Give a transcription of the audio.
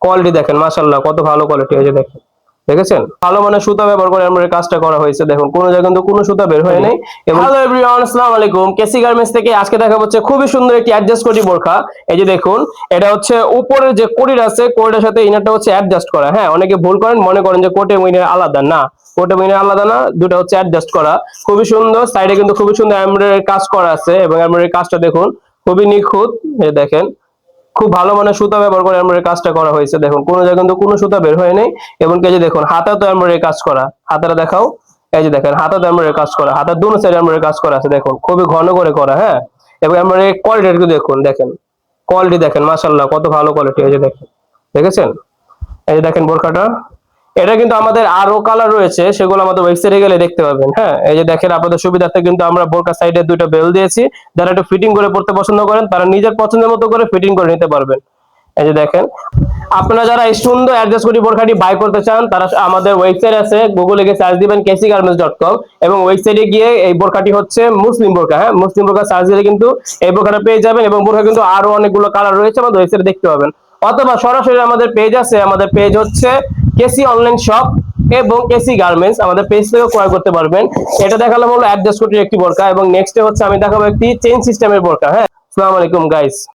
Quality দেখেন মাশাআল্লাহ, কত ভালো কোয়ালিটি। এই যে দেখেন, দেখেছেন ভালো মানের সুতা ব্যবহার করে আমরা এই কাজটা করা হয়েছে। দেখুন কোনো জায়গায় কিন্তু কোনো সুতা বের হয় নাই। এবং হ্যালো এভরিওয়ান, আসসালামু আলাইকুম। কেসি গার্মেন্টস থেকে আজকে দেখা হচ্ছে খুবই সুন্দর একটি অ্যাডজাস্ট করি বোরকা। এই যে দেখুন, এটা হচ্ছে উপরের যে কোটির আছে, কোটির সাথে ইনারটা হচ্ছে অ্যাডজাস্ট করা। হ্যাঁ, অনেকে ভুল করেন, মনে করেন যে কোটে উইনার আলাদা। না, কোটে উইনার আলাদা না, দুটো হচ্ছে অ্যাডজাস্ট করা। খুবই সুন্দর, সাইডে কিন্তু খুবই সুন্দর এমব্রয়ডারি কাজ করা আছে এবং এমব্রয়ডারি কাজটা দেখুন খুবই নিখুঁত। এই দেখেন, খুব ভালো মানের সুতা ব্যবহার করে এমব্রয়ডারি কাজটা করা হয়েছে। দেখুন কোনো জায়গায় কিন্তু কোনো সুতা বের হয় নাই। এবং এই যে দেখুন, হাতা তো এমব্রয়ডারি কাজ করা। হাতাটা দেখাও। এই যে দেখেন, হাতা তো এমব্রয়ডারি কাজ করা, হাতার দুনো সাইড এমব্রয়ডারি কাজ করা আছে। দেখুন খুবই ঘন করে করা। হ্যাঁ, এবং এমব্রয়ডারি কোয়ালিটি দেখুন, দেখেন কোয়ালিটি দেখেন মাশাআল্লাহ, কত ভালো কোয়ালিটি। এই যে দেখেন, দেখেছেন। এই যে দেখেন বোরকাটা, এটা কিন্তু আমাদের আরো কালার রয়েছে, সেগুলো আমাদের ওয়েবসাইটে গেলে দেখতে পাবেন। হ্যাঁ, এই যে দেখেন, আপনাদের সুবিধার্থে কিন্তু আমরা বোরকা সাইডে দুইটা বেল দিয়েছি। যারা একটু ফিটিং করে পড়তে পছন্দ করেন, তারা নিজের পছন্দের মতো করে ফিটিং করে নিতে পারবেন। এই যে দেখেন, আপনারা যারা এই সুন্দর অ্যাডজাস্ট করি বোরকাটি বাই করতে চান, তারা আমাদের ওয়েবসাইট আছে, গুগলে গিয়ে সার্চ দিবেন kcgarments.com, এবং ওয়েবসাইটে গিয়ে এই বোরকাটি হচ্ছে মুসলিম বোরকা। হ্যাঁ, মুসলিম বোরকা সার্চ দিলে কিন্তু এই বোরকাটা পেয়ে যাবেন। এবং বোরকা কিন্তু আরো অনেকগুলো কালার রয়েছে, আমাদের ওয়েবসাইটে দেখতে পাবেন। অথবা সরাসরি আমাদের পেজ আছে, আমাদের পেজ হচ্ছে কেসি অনলাইন শপ এবং কেসি গার্মেন্টস, আমাদের পেজ থেকে ক্রয় করতে পারবেন। এটা দেখালাম হলো অ্যাডজাস্ট করির একটি বোরকা, এবং নেক্সটে হচ্ছে আমি দেখাবো একটি চেইন সিস্টেমের বোরকা। হ্যাঁ, আসসালামু আলাইকুম গাইস।